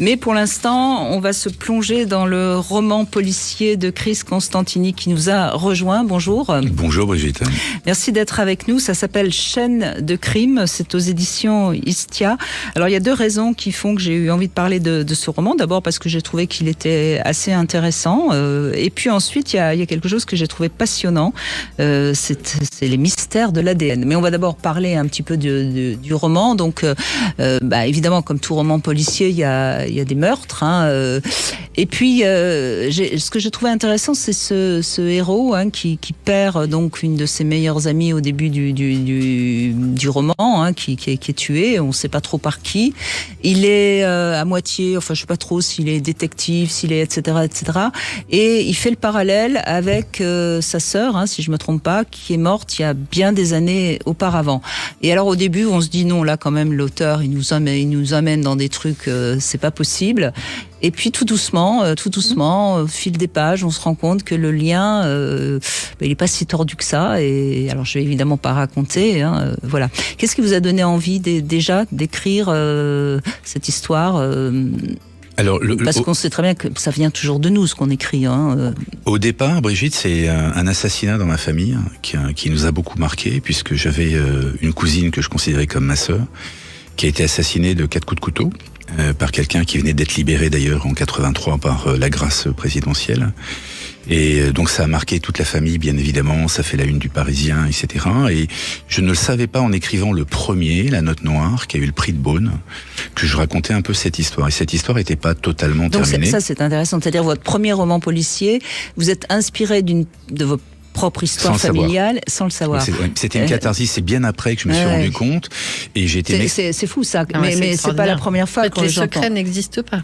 Mais pour l'instant, on va se plonger dans le roman policier de Chris Constantini qui nous a rejoint. Bonjour. Bonjour Brigitte. Merci d'être avec nous. Ça s'appelle Chaîne de crime. C'est aux éditions Istia. Alors il y a deux raisons qui font que j'ai eu envie de parler de ce roman. D'abord parce que j'ai trouvé qu'il était assez intéressant. Et puis ensuite, il y a quelque chose que j'ai trouvé passionnant. C'est les mystères de l'ADN. Mais on va d'abord parler un petit peu du roman. Donc, évidemment, comme tout roman policier, il y a des meurtres. Et puis, ce que j'ai trouvé intéressant, c'est ce héros qui perd donc une de ses meilleures amies au début du roman, qui est tué. On ne sait pas trop par qui. Il est à moitié, enfin, je sais pas trop s'il est détective, s'il est etc. Et il fait le parallèle avec sa sœur, si je me trompe pas, qui est morte il y a bien des années auparavant. Et alors au début, on se dit non, là quand même l'auteur il nous amène dans des trucs, c'est pas possible. Et puis tout doucement, au fil des pages, on se rend compte que le lien, il est pas si tordu que ça. Et alors je vais évidemment pas raconter. Voilà. Qu'est-ce qui vous a donné envie déjà d'écrire cette histoire Alors, parce qu'on sait très bien que ça vient toujours de nous, ce qu'on écrit. Au départ, Brigitte, c'est un assassinat dans ma famille qui nous a beaucoup marqué, puisque j'avais une cousine que je considérais comme ma sœur, qui a été assassinée de 4 coups de couteau par quelqu'un qui venait d'être libéré d'ailleurs en 83 par la grâce présidentielle. Et donc ça a marqué toute la famille, bien évidemment, ça fait la une du Parisien, etc. Et je ne le savais pas en écrivant le premier, La Note Noire, qui a eu le prix de Beaune, que je racontais un peu cette histoire. Et cette histoire n'était pas totalement terminée. Donc ça c'est intéressant, c'est-à-dire votre premier roman policier, vous êtes inspiré de votre propre histoire familiale, sans le savoir. C'était une catharsis, c'est bien après que je me suis rendu compte. Et j'ai été... C'est fou ça, mais c'est pas la première fois que les secrets n'existent pas.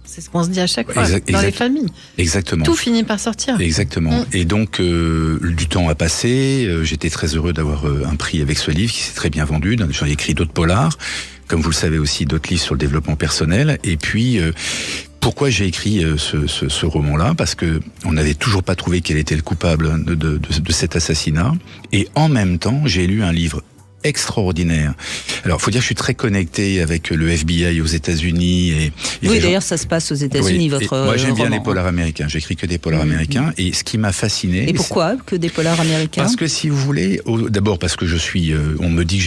C'est ce qu'on se dit à chaque fois, dans les familles. Exactement. Tout finit par sortir. Exactement. Et donc, du temps a passé. J'étais très heureux d'avoir un prix avec ce livre qui s'est très bien vendu. J'en ai écrit d'autres polars, comme vous le savez aussi, d'autres livres sur le développement personnel. Et puis... pourquoi j'ai écrit ce roman-là? Parce que on n'avait toujours pas trouvé quel était le coupable de cet assassinat. Et en même temps, j'ai lu un livre extraordinaire. Alors, faut dire que je suis très connecté avec le FBI aux États-Unis et oui, d'ailleurs, ça se passe aux États-Unis, votre moi, j'aime bien roman. les polars américains. J'écris que des polars américains. Et ce qui m'a fasciné. Et pourquoi que des polars américains? Parce que si vous voulez, d'abord parce que je suis, on dit que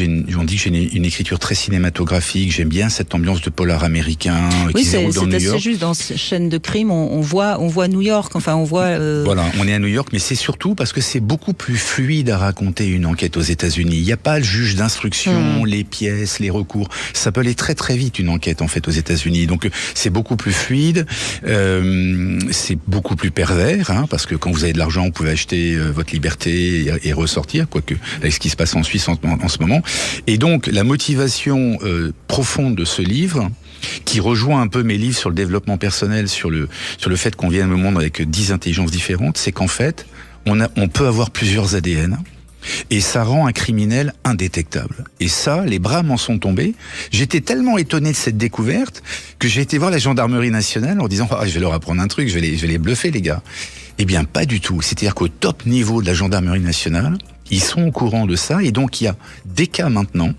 j'ai une écriture très cinématographique. J'aime bien cette ambiance de polar américain qui se déroule dans New York. C'est assez juste dans cette chaîne de crime. On voit New York. Enfin, on voit. Voilà, on est à New York, mais c'est surtout parce que c'est beaucoup plus fluide à raconter une enquête aux États-Unis. Il n'y a pas le juge d'instruction, les pièces, les recours. Ça peut aller très très vite une enquête en fait aux États-Unis. Donc c'est beaucoup plus fluide, c'est beaucoup plus pervers, parce que quand vous avez de l'argent, vous pouvez acheter votre liberté et ressortir, quoique avec ce qui se passe en Suisse en ce moment. Et donc la motivation profonde de ce livre, qui rejoint un peu mes livres sur le développement personnel, sur le fait qu'on vient au monde avec 10 intelligences différentes, c'est qu'en fait on peut avoir plusieurs ADN. Et ça rend un criminel indétectable. Et ça, les bras m'en sont tombés. J'étais tellement étonné de cette découverte que j'ai été voir la gendarmerie nationale en disant je vais leur apprendre un truc, je vais les bluffer les gars. Eh bien pas du tout. C'est-à-dire qu'au top niveau de la gendarmerie nationale, ils sont au courant de ça. Et donc il y a des cas maintenant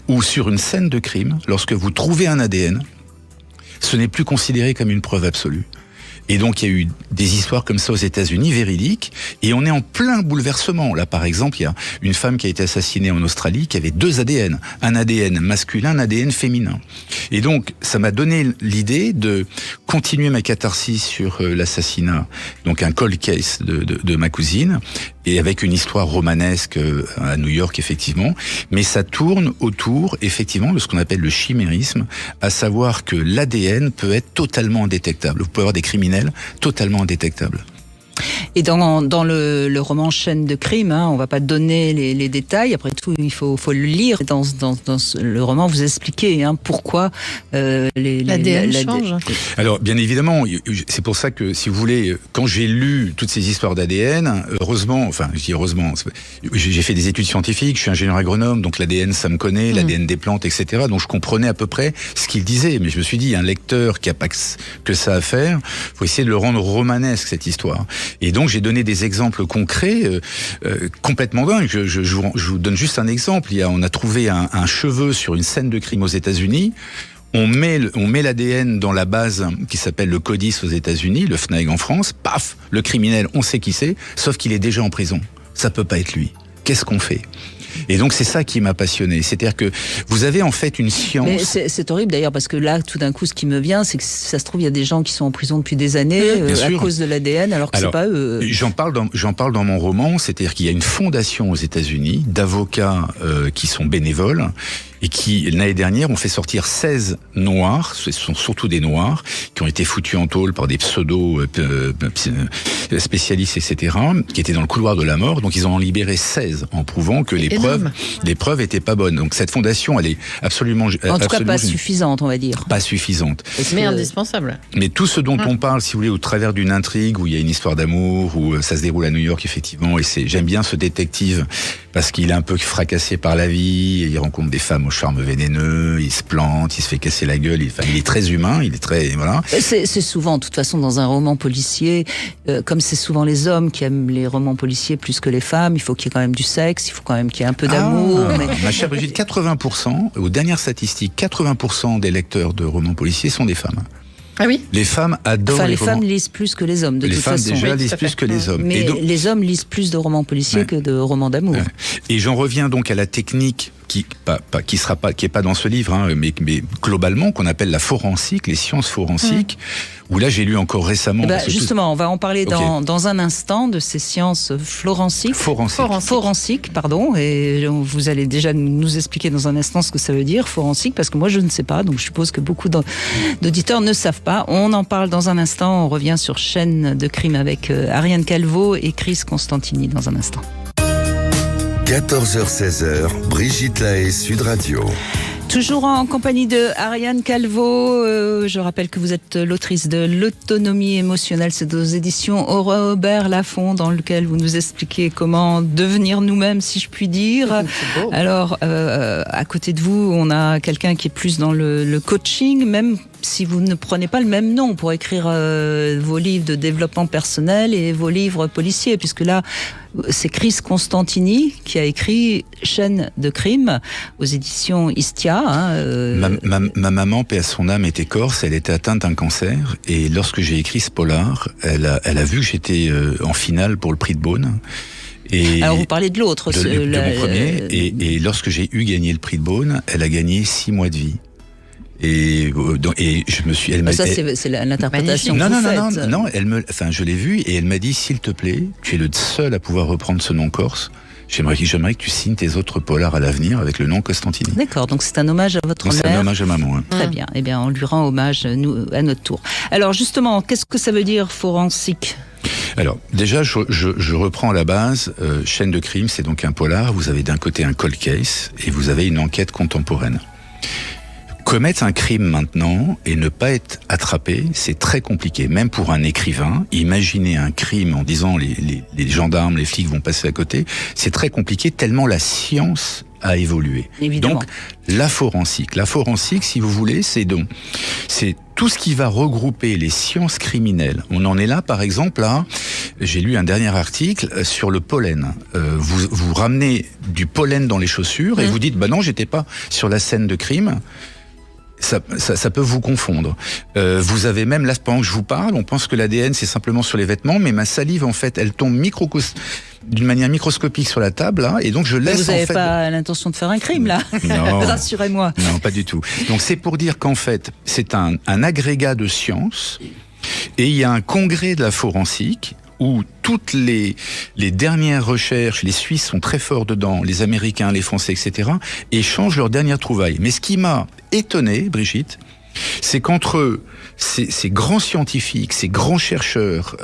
où sur une scène de crime, lorsque vous trouvez un ADN, ce n'est plus considéré comme une preuve absolue. Et donc, il y a eu des histoires comme ça aux États-Unis, véridiques, et on est en plein bouleversement. Là, par exemple, il y a une femme qui a été assassinée en Australie qui avait 2 ADN. Un ADN masculin, un ADN féminin. Et donc, ça m'a donné l'idée de continuer ma catharsis sur l'assassinat, donc un cold case de ma cousine, et avec une histoire romanesque à New York, effectivement. Mais ça tourne autour, effectivement, de ce qu'on appelle le chimérisme, à savoir que l'ADN peut être totalement indétectable. Vous pouvez avoir des criminels totalement indétectables. Et dans le roman Chaîne de crime, on va pas donner les détails. Après tout, il faut le lire. Dans le roman, vous expliquez pourquoi l'ADN change. Alors, bien évidemment, c'est pour ça que, si vous voulez, quand j'ai lu toutes ces histoires d'ADN, heureusement, j'ai fait des études scientifiques, je suis ingénieur agronome, donc l'ADN, ça me connaît, l'ADN des plantes, etc. Donc, je comprenais à peu près ce qu'il disait. Mais je me suis dit, un lecteur qui a pas que ça à faire, faut essayer de le rendre romanesque, cette histoire. Et donc, j'ai donné des exemples concrets, complètement dingues. Je vous donne juste un exemple. On a trouvé un cheveu sur une scène de crime aux États-Unis on met l'ADN dans la base qui s'appelle le CODIS aux États-Unis, le FNAEG en France, paf, le criminel, on sait qui c'est, sauf qu'il est déjà en prison. Ça peut pas être lui. Qu'est-ce qu'on fait ? Et donc c'est ça qui m'a passionné, c'est-à-dire que vous avez en fait une science. Mais c'est horrible d'ailleurs parce que là tout d'un coup ce qui me vient c'est que ça se trouve il y a des gens qui sont en prison depuis des années à cause de l'ADN alors que c'est pas eux. J'en parle dans mon roman, c'est-à-dire qu'il y a une fondation aux États-Unis d'avocats qui sont bénévoles et qui, l'année dernière, ont fait sortir 16 noirs, ce sont surtout des noirs, qui ont été foutus en tôle par des pseudo-spécialistes, etc., qui étaient dans le couloir de la mort. Donc ils en ont libéré 16, en prouvant que les preuves étaient pas bonnes. Donc cette fondation, elle est absolument... En tout cas, pas suffisante, on va dire. Pas suffisante. Mais indispensable. Mais tout ce dont on parle, si vous voulez, au travers d'une intrigue, où il y a une histoire d'amour, où ça se déroule à New York, effectivement, et j'aime bien ce détective, parce qu'il est un peu fracassé par la vie, et il rencontre des femmes au charme vénéneux, il se plante, il se fait casser la gueule, il est très humain, il est très... Voilà. C'est souvent, de toute façon, dans un roman policier, comme c'est souvent les hommes qui aiment les romans policiers plus que les femmes, il faut qu'il y ait quand même du sexe, il faut quand même qu'il y ait un peu d'amour. Ma chère Brigitte, 80%, aux dernières statistiques, 80% des lecteurs de romans policiers sont des femmes. Ah oui. Les femmes adorent les romans. Femmes lisent plus que les hommes, de toute façon. Les femmes déjà lisent plus que les hommes. Mais et donc, les hommes lisent plus de romans policiers que de romans d'amour. Et j'en reviens donc à la technique qui est pas dans ce livre, hein, mais globalement qu'on appelle la forensique, les sciences forensiques. Où là j'ai lu encore récemment. Justement, on va en parler dans un instant de ces sciences forensiques, pardon. Et vous allez déjà nous expliquer dans un instant ce que ça veut dire forensique, parce que moi je ne sais pas, donc je suppose que beaucoup d'auditeurs ne savent pas. On en parle dans un instant. On revient sur Chaîne de crime avec Ariane Calvo et Chris Constantini dans un instant. 14h-16h, Brigitte Lahaie, Sud Radio. Toujours en compagnie de Ariane Calvo. Je rappelle que vous êtes l'autrice de L'autonomie émotionnelle. C'est aux éditions Robert Laffont, dans lequel vous nous expliquez comment devenir nous-mêmes, si je puis dire. Alors, à côté de vous, on a quelqu'un qui est plus dans le coaching, même si vous ne prenez pas le même nom pour écrire vos livres de développement personnel et vos livres policiers, puisque là, c'est Chris Constantini qui a écrit Chaîne de crime aux éditions Istia. Ma maman, paix à son âme, était corse, elle était atteinte d'un cancer, et lorsque j'ai écrit ce polar, elle a vu que j'étais en finale pour le prix de Beaune. Alors vous parlez de l'autre, de mon premier, et lorsque j'ai eu gagné le prix de Beaune, elle a gagné 6 mois de vie. Et je me suis, elle m'a. Ça c'est l'interprétation. Non, je l'ai vu et elle m'a dit, s'il te plaît, tu es le seul à pouvoir reprendre ce nom corse. J'aimerais que tu signes tes autres polars à l'avenir avec le nom Costantini. D'accord, donc c'est un hommage à votre mère. C'est un hommage à maman. Hein. Très bien, eh bien on lui rend hommage à notre tour. Alors justement, qu'est-ce que ça veut dire forensique ? Alors, déjà, je reprends à la base, Chaîne de crime, c'est donc un polar. Vous avez d'un côté un cold case et vous avez une enquête contemporaine. Commettre un crime maintenant et ne pas être attrapé, c'est très compliqué. Même pour un écrivain, imaginer un crime en disant les gendarmes, les flics vont passer à côté, c'est très compliqué tellement la science a évolué. Évidemment. Donc, la forensique, si vous voulez, c'est tout ce qui va regrouper les sciences criminelles. On en est là, par exemple, là, j'ai lu un dernier article sur le pollen. Vous ramenez du pollen dans les chaussures et vous dites, bah non, j'étais pas sur la scène de crime. Ça peut vous confondre. Vous avez même, là, pendant que je vous parle, on pense que l'ADN, c'est simplement sur les vêtements, mais ma salive, en fait, elle tombe d'une manière microscopique sur la table, là, et donc je laisse, vous n'avez pas l'intention de faire un crime, là? Non. Rassurez-moi. Non, pas du tout. Donc c'est pour dire qu'en fait, c'est un agrégat de sciences, et il y a un congrès de la forensique, où toutes les dernières recherches, les Suisses sont très forts dedans, les Américains, les Français, etc., échangent leurs dernières trouvailles. Mais ce qui m'a étonné, Brigitte, c'est qu'entre ces grands scientifiques, ces grands chercheurs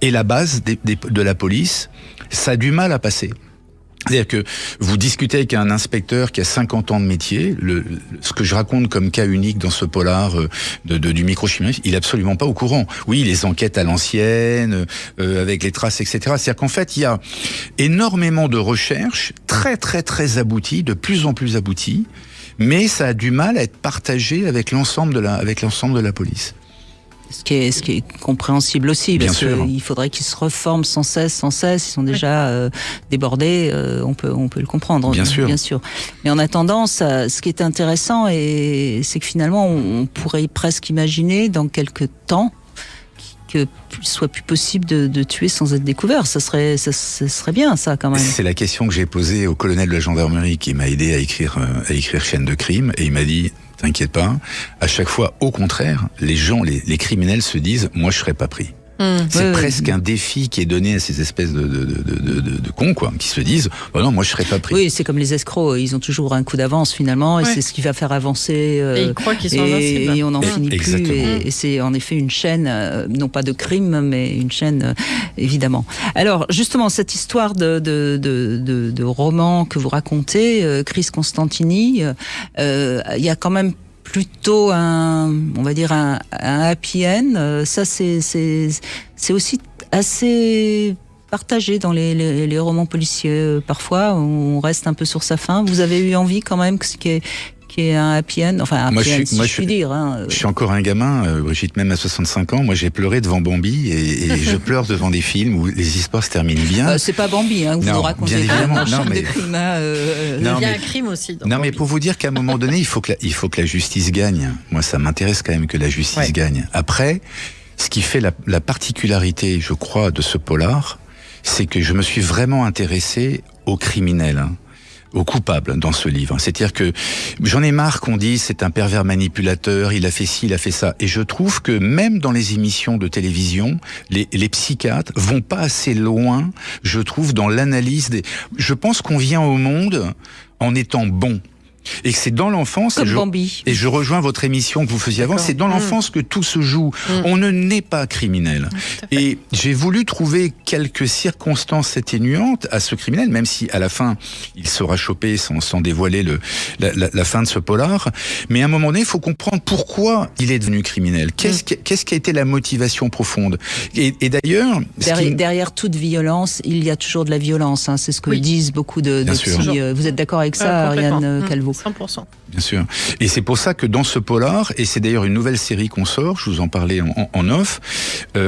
et la base de la police, ça a du mal à passer. C'est-à-dire que vous discutez avec un inspecteur qui a 50 ans de métier, ce que je raconte comme cas unique dans ce polar du microchimisme, il est absolument pas au courant. Oui, les enquêtes à l'ancienne, avec les traces, etc. C'est-à-dire qu'en fait, il y a énormément de recherches très très très abouties, de plus en plus abouties, mais ça a du mal à être partagé avec l'ensemble de la police. Ce qui est compréhensible aussi, parce qu'il faudrait qu'ils se reforment sans cesse. Ils sont déjà débordés. On peut le comprendre. Bien sûr. Mais en attendant, ce qui est intéressant, c'est que finalement, on pourrait presque imaginer dans quelques temps qu'il soit plus possible de tuer sans être découvert. Ça serait bien, ça, quand même. C'est la question que j'ai posée au colonel de la gendarmerie qui m'a aidé à écrire Chaîne de crime, et il m'a dit: t'inquiète pas, à chaque fois, au contraire, les gens, les criminels se disent: moi, je serais pas pris. C'est presque un défi qui est donné à ces espèces de cons, quoi, qui se disent: oh non, moi je serais pas pris. Oui, c'est comme les escrocs, ils ont toujours un coup d'avance finalement, et c'est ce qui va faire avancer. Et ils croient qu'ils sont invincibles. Et on n'en finit Exactement. plus. Et c'est en effet une chaîne, non pas de crime, mais une chaîne, évidemment. Alors justement, cette histoire de roman que vous racontez, Chris Constantini, il y a quand même plutôt on va dire un happy end. Ça, c'est aussi assez partagé dans les romans policiers. Parfois, on reste un peu sur sa faim. Vous avez eu envie quand même qu'il y ait un happy end, enfin un happy end, si je puis dire. Je suis encore un gamin, Brigitte, même à 65 ans. Moi, j'ai pleuré devant Bambi, et je pleure devant des films où les histoires se terminent bien. C'est pas Bambi, que vous nous racontez. Bien évidemment. Il y a un crime aussi. Non, mais pour vous dire qu'à un moment donné, il faut que la justice gagne. Moi, ça m'intéresse quand même que la justice gagne. Après, ce qui fait la particularité, je crois, de ce polar, c'est que je me suis vraiment intéressé aux criminels, aux coupables dans ce livre. C'est-à-dire que j'en ai marre qu'on dise c'est un pervers manipulateur, il a fait ci, il a fait ça. Et je trouve que même dans les émissions de télévision, les psychiatres vont pas assez loin, je trouve, dans l'analyse des... Je pense qu'on vient au monde en étant bon. Et que c'est dans l'enfance, et je rejoins votre émission que vous faisiez avant, c'est dans l'enfance que tout se joue. On ne naît pas criminel. Et j'ai voulu trouver quelques circonstances atténuantes à ce criminel, même si à la fin, il sera chopé sans dévoiler la fin de ce polar. Mais à un moment donné, il faut comprendre pourquoi il est devenu criminel. Qu'est-ce qui a été la motivation profonde? Et d'ailleurs... Derrière toute violence, il y a toujours de la violence. C'est ce que disent beaucoup de psy. Vous êtes d'accord avec ça, Ariane Calvo? 100%. Bien sûr. Et c'est pour ça que dans ce polar, et c'est d'ailleurs une nouvelle série qu'on sort, je vous en parlais en off,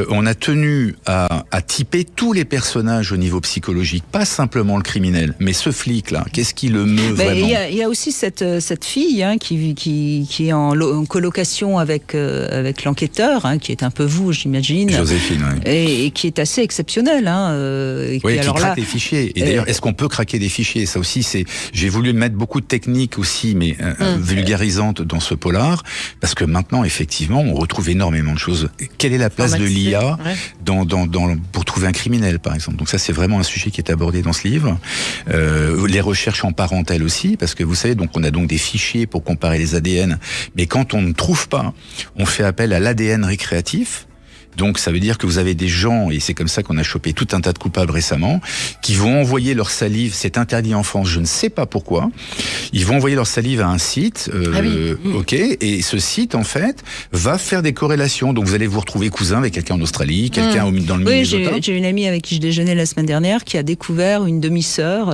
on a tenu à typer tous les personnages au niveau psychologique, pas simplement le criminel, mais ce flic-là, qu'est-ce qui le meut vraiment? Il y a aussi cette fille qui est en colocation avec l'enquêteur, qui est un peu vous, j'imagine. Joséphine, oui. Et qui est assez exceptionnelle. Qui craque les fichiers. Et d'ailleurs, est-ce qu'on peut craquer des fichiers? Ça aussi, j'ai voulu mettre beaucoup de techniques aussi, mais vulgarisantes dans ce polar, parce que maintenant, effectivement, on retrouve énormément de choses. Quelle est la place de l'IA pour trouver un criminel, par exemple? Donc ça, c'est vraiment un sujet qui est abordé dans ce livre. Les recherches en parentèle aussi, parce que vous savez, donc on a donc des fichiers pour comparer les ADN, mais quand on ne trouve pas, on fait appel à l'ADN récréatif. Donc ça veut dire que vous avez des gens, et c'est comme ça qu'on a chopé tout un tas de coupables récemment, qui vont envoyer leur salive, c'est interdit en France, je ne sais pas pourquoi, ils vont envoyer leur salive à un site, et ce site en fait va faire des corrélations. Donc vous allez vous retrouver cousin avec quelqu'un en Australie, quelqu'un dans le Minnesota. Oui, j'ai une amie avec qui je déjeunais la semaine dernière qui a découvert une demi-sœur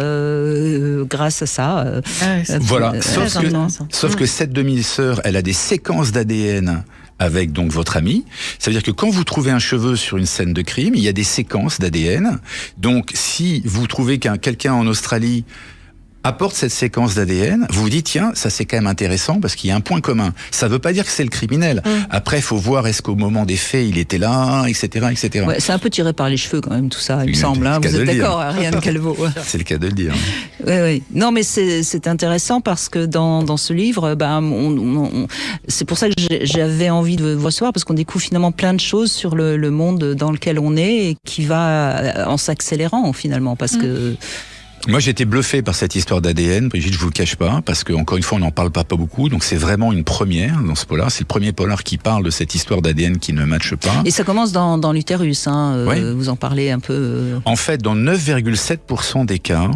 grâce à ça. Voilà, sauf que cette demi-sœur, elle a des séquences d'ADN avec donc votre ami. Ça veut dire que quand vous trouvez un cheveu sur une scène de crime, il y a des séquences d'ADN. Donc si vous trouvez quelqu'un en Australie apporte cette séquence d'ADN, vous vous dites tiens, ça c'est quand même intéressant parce qu'il y a un point commun. Ça veut pas dire que c'est le criminel. Après, il faut voir est-ce qu'au moment des faits, il était là, etc., etc. Ouais, c'est un peu tiré par les cheveux quand même tout ça, il me semble. Vous êtes d'accord, Ariane Calvo? C'est le cas de le dire. Oui. Non, mais c'est intéressant parce que dans ce livre, c'est pour ça que j'avais envie de vous recevoir, parce qu'on découvre finalement plein de choses sur le monde dans lequel on est et qui va en s'accélérant finalement, parce que... Moi, j'ai été bluffé par cette histoire d'ADN, Brigitte, je vous le cache pas, parce que encore une fois, on n'en parle pas beaucoup, donc c'est vraiment une première dans ce polar. C'est le premier polar qui parle de cette histoire d'ADN qui ne matche pas. Et ça commence dans l'utérus, vous en parlez un peu. En fait, dans 9,7% des cas,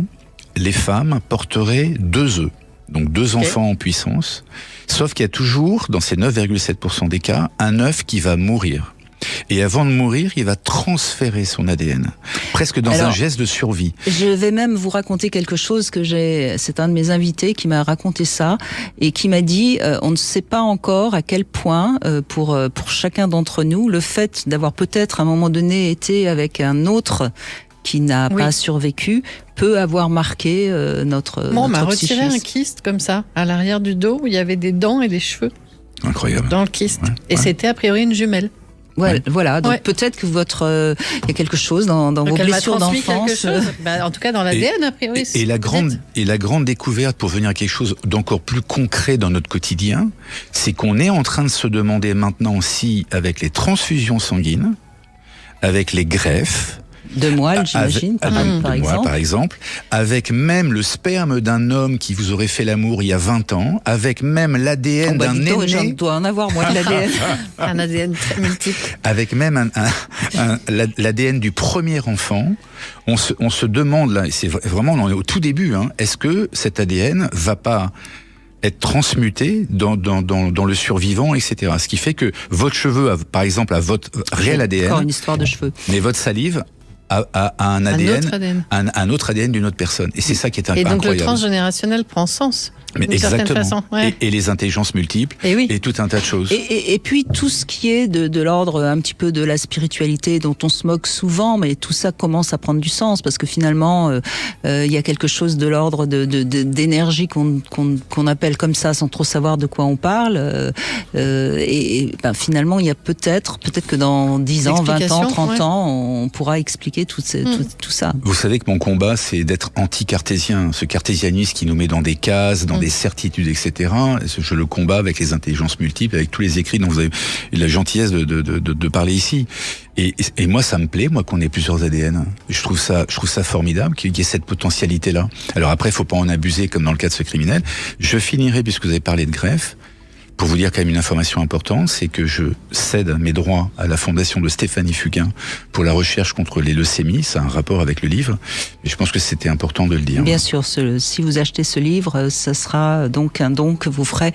les femmes porteraient 2 œufs, donc 2 enfants en puissance, sauf qu'il y a toujours, dans ces 9,7% des cas, un œuf qui va mourir. Et avant de mourir, il va transférer son ADN, presque dans un geste de survie. Je vais même vous raconter quelque chose c'est un de mes invités qui m'a raconté ça et qui m'a dit on ne sait pas encore à quel point pour chacun d'entre nous le fait d'avoir peut-être à un moment donné été avec un autre qui n'a pas survécu peut avoir marqué notre Moi, on m'a psychisme. retiré un kyste comme ça à l'arrière du dos où il y avait des dents et des cheveux. Incroyable. Dans le kyste. Et c'était a priori une jumelle. Ouais, voilà, donc peut-être que il y a quelque chose dans vos blessures d'enfance. En tout cas, dans l'ADN, a priori. Et la grande découverte, pour venir à quelque chose d'encore plus concret dans notre quotidien, c'est qu'on est en train de se demander maintenant si, avec les transfusions sanguines, avec les greffes, de moelle, j'imagine, par exemple, avec même le sperme d'un homme qui vous aurait fait l'amour il y a 20 ans, avec même l'ADN d'un aîné... Je dois en avoir, moi, de l'ADN. Un ADN très multiple. Avec même l'ADN du premier enfant, on se demande, là, c'est vraiment, on est au tout début, est-ce que cet ADN va pas être transmuté dans le survivant, etc. Ce qui fait que votre cheveu, par exemple, a votre réel ADN. Encore une histoire de cheveux. Mais votre salive a un ADN, un autre ADN d'une autre personne. Et c'est ça qui est incroyable. Et donc le transgénérationnel prend sens. Mais certaine façon. Et les intelligences multiples, et tout un tas de choses. Et puis tout ce qui est de l'ordre un petit peu de la spiritualité dont on se moque souvent, mais tout ça commence à prendre du sens parce que finalement il y a quelque chose de l'ordre d'énergie qu'on appelle comme ça sans trop savoir de quoi on parle. Finalement il y a peut-être que dans 10 ans, 20 ans, 30 ans, on pourra expliquer tout ça. Vous savez que mon combat, c'est d'être anti-cartésien. Ce cartésianisme qui nous met dans des cases, dans des certitudes, etc. Je le combats avec les intelligences multiples, avec tous les écrits dont vous avez eu la gentillesse de parler ici. Et moi, ça me plaît, moi, qu'on ait plusieurs ADN. Je trouve ça formidable qu'il y ait cette potentialité-là. Alors après, il faut pas en abuser, comme dans le cas de ce criminel. Je finirai, puisque vous avez parlé de greffe, pour vous dire quand même une information importante, c'est que je cède mes droits à la fondation de Stéphanie Fugain pour la recherche contre les leucémies. Ça a un rapport avec le livre. Et je pense que c'était important de le dire. Bien sûr, si vous achetez ce livre, ça sera donc un don que vous ferez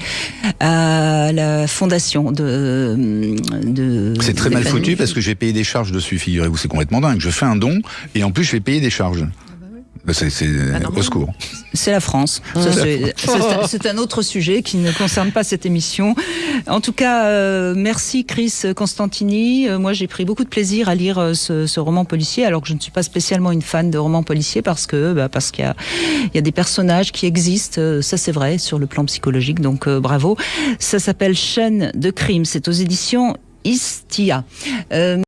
à la fondation de C'est très mal foutu parce que je vais payer des charges dessus, figurez-vous. C'est complètement dingue. Je fais un don et en plus je vais payer des charges. C'est au secours. C'est la France. C'est un autre sujet qui ne concerne pas cette émission. En tout cas, merci Chris Constantini. Moi, j'ai pris beaucoup de plaisir à lire ce roman policier, alors que je ne suis pas spécialement une fan de romans policiers parce qu'il y a des personnages qui existent. Ça, c'est vrai sur le plan psychologique. Donc, bravo. Ça s'appelle Chaîne de crime. C'est aux éditions Istia.